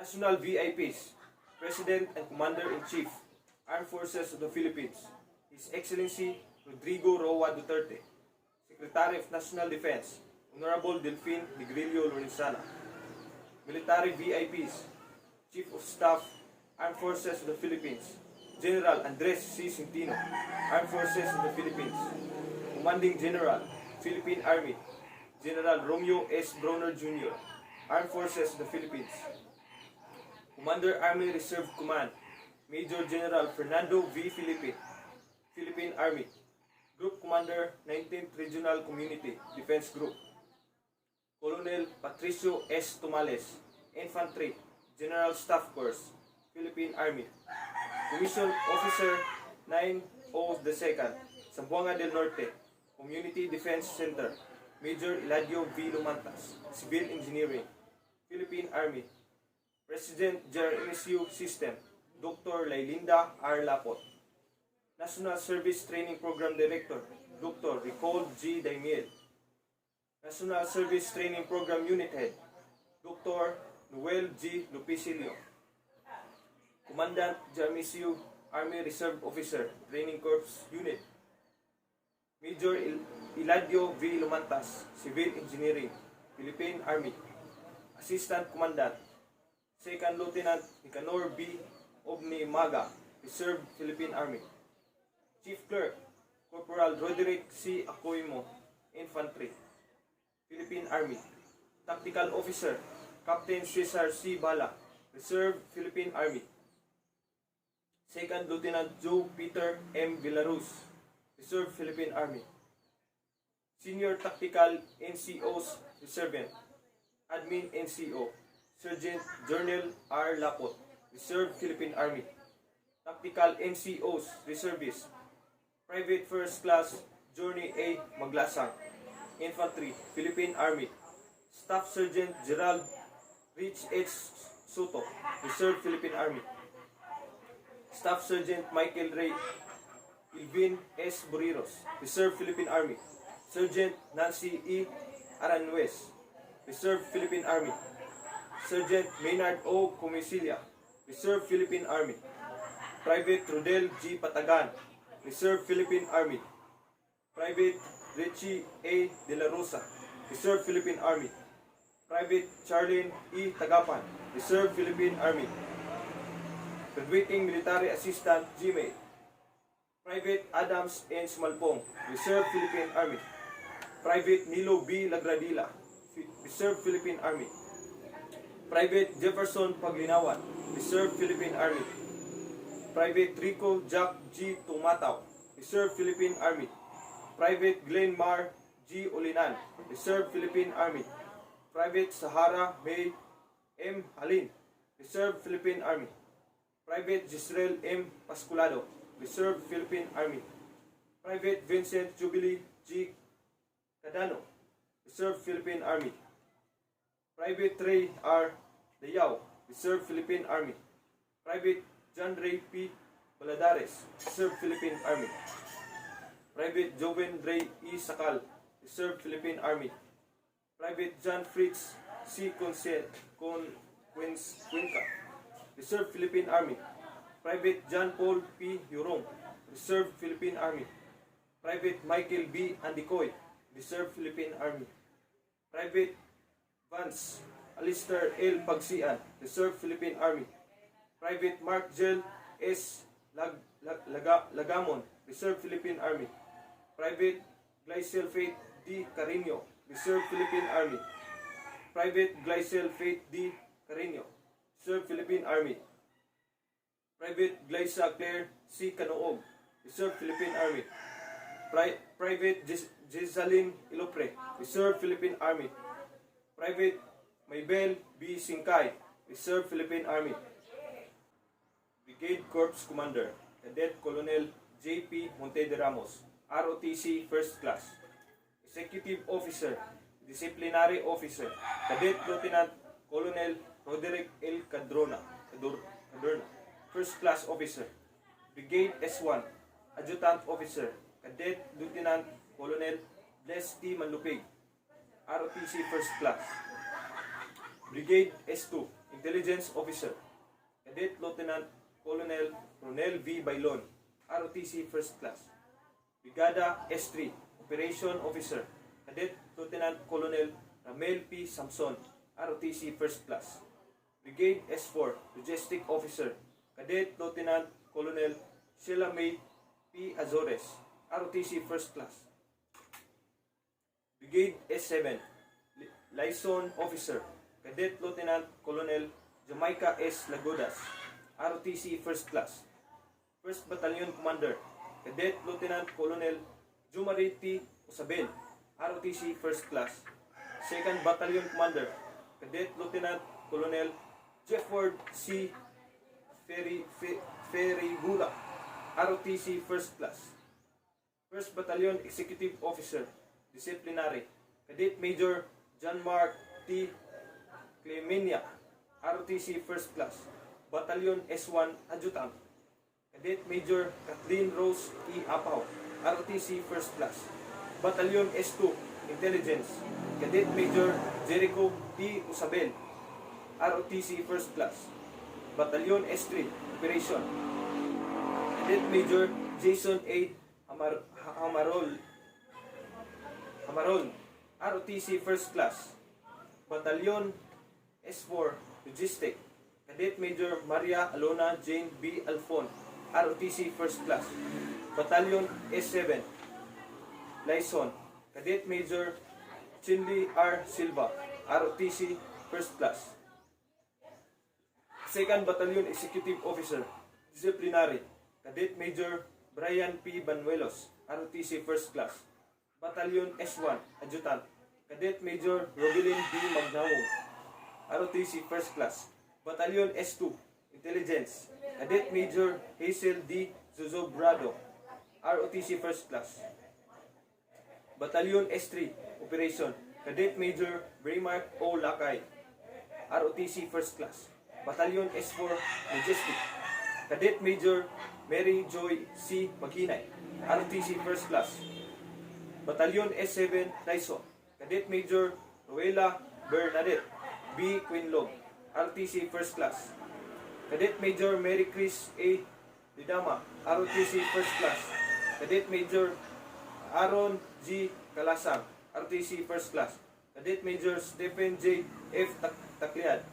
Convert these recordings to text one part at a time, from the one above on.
National VIPs, President and Commander-in-Chief, Armed Forces of the Philippines, His Excellency Rodrigo Roa Duterte, Secretary of National Defense, Honorable Delfin Negrillo Lorenzana. Military VIPs, Chief of Staff, Armed Forces of the Philippines, General Andres C. Centino, Armed Forces of the Philippines. Commanding General, Philippine Army, General Romeo S. Bronner Jr., Armed Forces of the Philippines. Commander Army Reserve Command, Major General Fernando V. Filipe, Philippine Army. Group Commander, 19th Regional Community Defense Group. Colonel Patricio S. Tomales, Infantry, General Staff Corps, Philippine Army. Commission Officer 902nd, Zamboanga del Norte, Community Defense Center, Major Eladio V. Lumantas, Civil Engineering, Philippine Army. President JRMSU System, Dr. Lailinda R. Lapot. National Service Training Program Director, Dr. Ricol G. Daimiel. National Service Training Program Unit Head, Dr. Noel G. Lupisilio. Commandant JRMSU Army Reserve Officer Training Corps Unit, Major Eladio V. Lumantas, Civil Engineering, Philippine Army. Assistant Commandant, Second Lieutenant Nicanor B. Obni Maga, Reserve Philippine Army. Chief Clerk, Corporal Roderick C. Acoimo, Infantry, Philippine Army. Tactical Officer, Captain Cesar C. Bala, Reserve Philippine Army. Second Lieutenant Joe Peter M. Villaruz, Reserve Philippine Army. Senior Tactical NCOs Reservant, Admin NCO, Sergeant Journal R. Lapot, Reserve Philippine Army. Tactical NCOs Reservist, Private First Class Journey A. Maglasang, Infantry, Philippine Army. Staff Sergeant Gerald Rich H. Soto, Reserve Philippine Army. Staff Sergeant Michael Ray Ilvin S. Buriros, Reserve Philippine Army. Sergeant Nancy E. Aranwes, Reserve Philippine Army. Sergeant Maynard O. Comisilia, Reserve Philippine Army. Private Rodel G. Patagan, Reserve Philippine Army. Private Richie A. De La Rosa, Reserve Philippine Army. Private Charlene E. Tagapan, Reserve Philippine Army. Graduating Military Assistant GMA, Private Adams N. Sumalpong, Reserve Philippine Army. Private Nilo B. Lagradila, Reserve Philippine Army. Private Jefferson Paglinawan, Reserve Philippine Army. Private Rico Jack G. Tumataw, Reserve Philippine Army. Private Glenn Mar G. Olinan, Reserve Philippine Army. Private Sahara May M. Halin, Reserve Philippine Army. Private Gisrel M. Pasculado, Reserve Philippine Army. Private Vincent Jubilee G. Cadano, Reserve Philippine Army. Private Ray R. Dayao, Reserve Philippine Army. Private John Ray P. Baladares, Reserve Philippine Army. Private Joven Ray E. Sakal, Reserve Philippine Army. Private John Fritz C. Cuenca, Reserve Philippine Army. Private John Paul P. Yurong, Reserve Philippine Army. Private Michael B. Andicoy, Reserve Philippine Army. Private Vance Alistair L. Pagsian, Reserve Philippine Army. Private Mark Gel S. Lagamon, Reserve Philippine Army. Private Glycel Faith D. Carino, Reserve Philippine Army. Private Glycel Faith D. Carino, Reserve Philippine Army. Private Glyza Claire C. Canoog, Reserve Philippine Army. Private Jezaline Ilopre, Reserve Philippine Army. Private Maybel B. Singkay, Reserve Philippine Army. Brigade Corps Commander, Cadet Colonel J.P. Monte de Ramos, ROTC First Class. Executive Officer, Disciplinary Officer, Cadet Lieutenant Colonel Roderick L. Cadorna, First Class Officer. Brigade S1, Adjutant Officer, Cadet Lieutenant Colonel Bless T. Manlupig, ROTC First Class. Brigade S2, Intelligence Officer, Cadet Lieutenant Colonel Ronel V. Bailon, ROTC First Class. Brigada S3, Operation Officer, Cadet Lieutenant Colonel Ramel P. Samson, ROTC First Class. Brigade S4, Logistic Officer, Cadet Lieutenant Colonel Sheila May P. Azores, ROTC First Class. Brigade S7, Liaison Officer, Cadet Lieutenant Colonel Jamaica S. Lagodas, ROTC First Class. 1st Battalion Commander, Cadet Lieutenant Colonel Jumari T. Usabel, ROTC First Class. 2nd Battalion Commander, Cadet Lieutenant Colonel Jefford C. Ferrigura, ROTC First Class. 1st Battalion Executive Officer, Disciplinary, Cadet Major John Mark T. Clemenia, ROTC First Class. Battalion S1 Adjutant, Cadet Major Kathleen Rose E. Apaw, ROTC First Class. Battalion S2 Intelligence, Cadet Major Jericho P. Usabel, ROTC First Class. Battalion S3 Operation, Cadet Major Jason A. Hamarol, ROTC First Class. Battalion S4 Logistic, Cadet Major Maria Alona Jane B. Alfon, ROTC First Class. Battalion S7 Liaison, Cadet Major Chinley R. Silva, ROTC First Class. 2nd Battalion Executive Officer, Disciplinary, Cadet Major Brian P. Banuelos, ROTC First Class. Battalion S1 Adjutant, Cadet Major Rogelin B. Magnawong, ROTC First Class. Battalion S2 Intelligence, Cadet Major Hazel D. Zozobrado, ROTC First Class. Battalion S3 Operation, Cadet Major Braymark O. Lakay, ROTC First Class. Battalion S4 Logistic, Cadet Major Mary Joy C. Maghinay, ROTC First Class. Battalion S7 Liaison, Cadet Major Ruela Bernadette B. Quinlog, ROTC First Class. Cadet Major Mary Chris A. Lidama, ROTC First Class. Cadet Major Aaron G. Kalasang, ROTC First Class. Cadet Major Stephen J. F. Tacliad,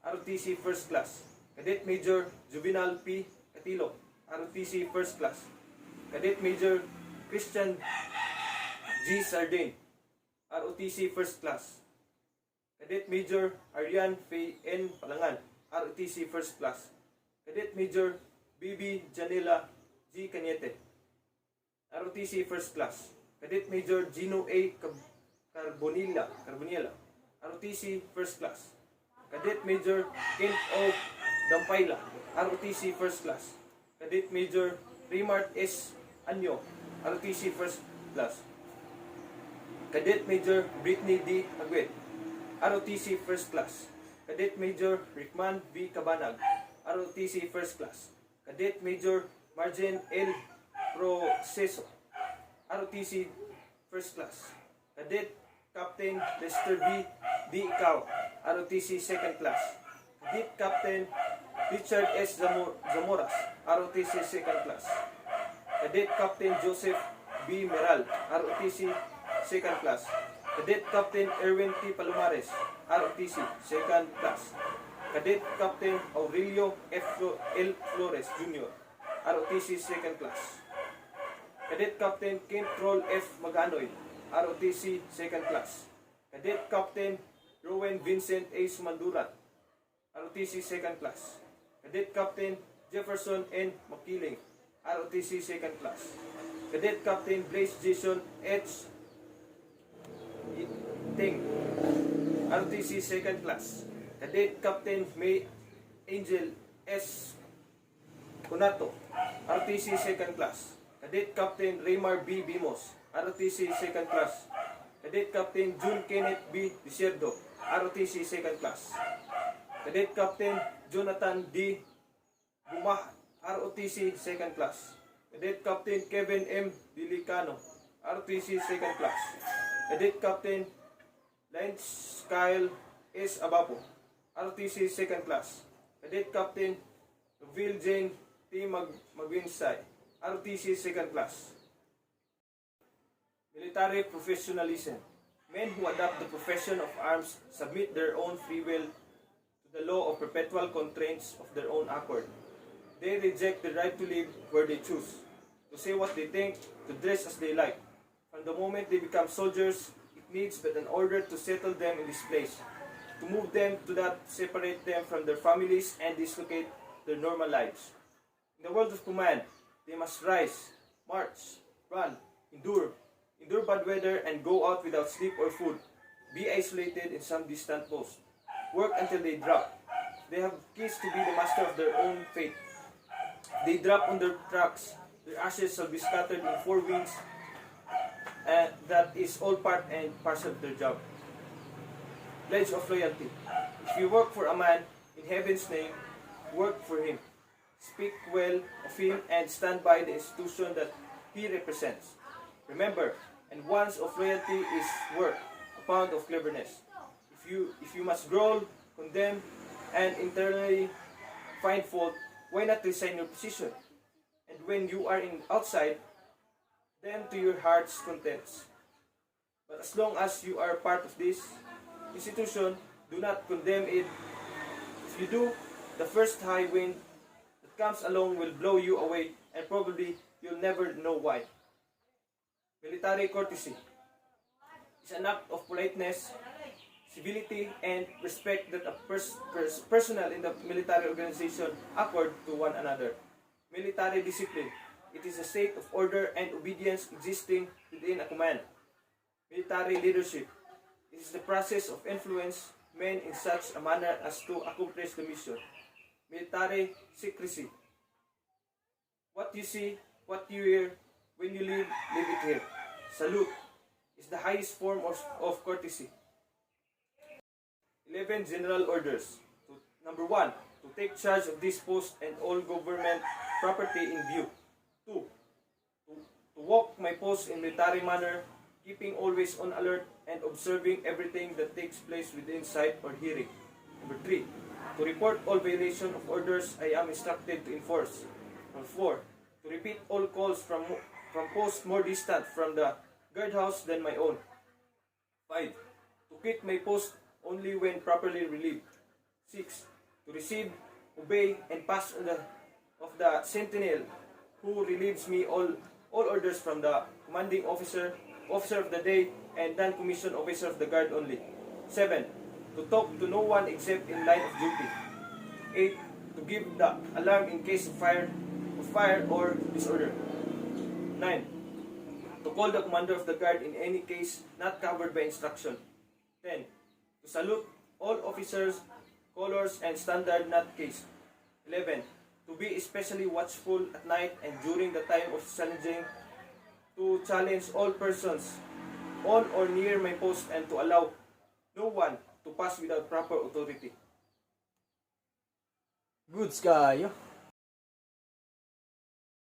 ROTC First Class. Cadet Major Juvenal P. Catilo, ROTC First Class. Cadet Major Christian G. Sardin, ROTC First Class. Cadet Major Arian Faye N. Palangan, ROTC First Class. Cadet Major B.B. Janela G. Cañete, ROTC First Class. Cadet Major Gino A. Carbonilla, ROTC First Class. Cadet Major Kent O. Dampayla, ROTC First Class. Cadet Major Remart S. Anyo, ROTC First Class. Cadet Major Brittany D. Agwet, ROTC First Class. Cadet Major Rickman V. Cabanag, ROTC First Class. Cadet Major Marjen L. Proceso, ROTC First Class. Cadet Captain Lester V. D. Ikaw, ROTC Second Class. Cadet Captain Richard S. Zamoras, ROTC Second Class. Cadet Captain Joseph B. Meral, ROTC Second Class. Cadet Captain Erwin T. Palomares, ROTC Second Class. Cadet Captain Aurelio L. Flores Jr., ROTC Second Class. Cadet Captain Kent Roll F. Maganoy, ROTC Second Class. Cadet Captain Rowan Vincent A. Sumandurat, ROTC Second Class. Cadet Captain Jefferson N. Makiling, ROTC Second Class. Cadet Captain Blaise Jason H. Ting, ROTC Second Class. Cadet Captain May Angel S. Cunato, ROTC Second Class. Cadet Captain Raymar B. Bimos, ROTC Second Class. Cadet Captain June Kenneth B. Desierdo, ROTC Second Class. Cadet Captain Jonathan D. Bumah, ROTC Second Class. Cadet Captain Kevin M. Dilicano, ROTC Second Class. Cadet Captain Lance Kyle S. Abapo, ROTC Second Class, Cadet Captain Noville Jane T. Magwinsay, ROTC Second Class. Military Professionalism. Men who adopt the profession of arms submit their own free will to the law of perpetual constraints of their own accord. They reject the right to live where they choose, to say what they think, to dress as they like. From the moment they become soldiers, it needs but an order to settle them in this place, to move them to that, separate them from their families, and dislocate their normal lives. In the world of command, they must rise, march, run, endure bad weather, and go out without sleep or food, be isolated in some distant post, work until they drop. They have keys to be the master of their own fate. They drop on their tracks, their ashes shall be scattered in four winds, and that is all part and parcel of their job. Pledge of loyalty. If you work for a man, in heaven's name, work for him. Speak well of him and stand by the institution that he represents. Remember, and once of loyalty is worth a pound of cleverness. If you must growl, condemn, and internally find fault, why not resign your position? And when you are outside, then to your heart's contents. But as long as you are part of this institution, do not condemn it. If you do, the first high wind that comes along will blow you away, and probably you'll never know why. Military courtesy is an act of politeness, civility, and respect that a personnel in the military organization accord to one another. Military discipline. It is a state of order and obedience existing within a command. Military leadership. It is the process of influence men in such a manner as to accomplish the mission. Military secrecy. What you see, what you hear, when you leave it here. Salute is the highest form of courtesy. 11 general orders. Number 1, to take charge of this post and all government property in view. 2, to walk my post in military manner, keeping always on alert and observing everything that takes place within sight or hearing. Number 3, to report all violation of orders I am instructed to enforce. Number 4, to repeat all calls from posts more distant from the guardhouse than my own. 5, to quit my post only when properly relieved. 6, to receive, obey, and pass on of the sentinel who relieves me all orders from the commanding officer of the day, and non-commissioned officer of the guard only. 7, to talk to no one except in line of duty. 8, to give the alarm in case of fire or disorder. 9, to call the commander of the guard in any case not covered by instruction. 10, to salute all officers, colors, and standard not case. 11, to be especially watchful at night and during the time of challenging, to challenge all persons on or near my post and to allow no one to pass without proper authority. Goods kayo.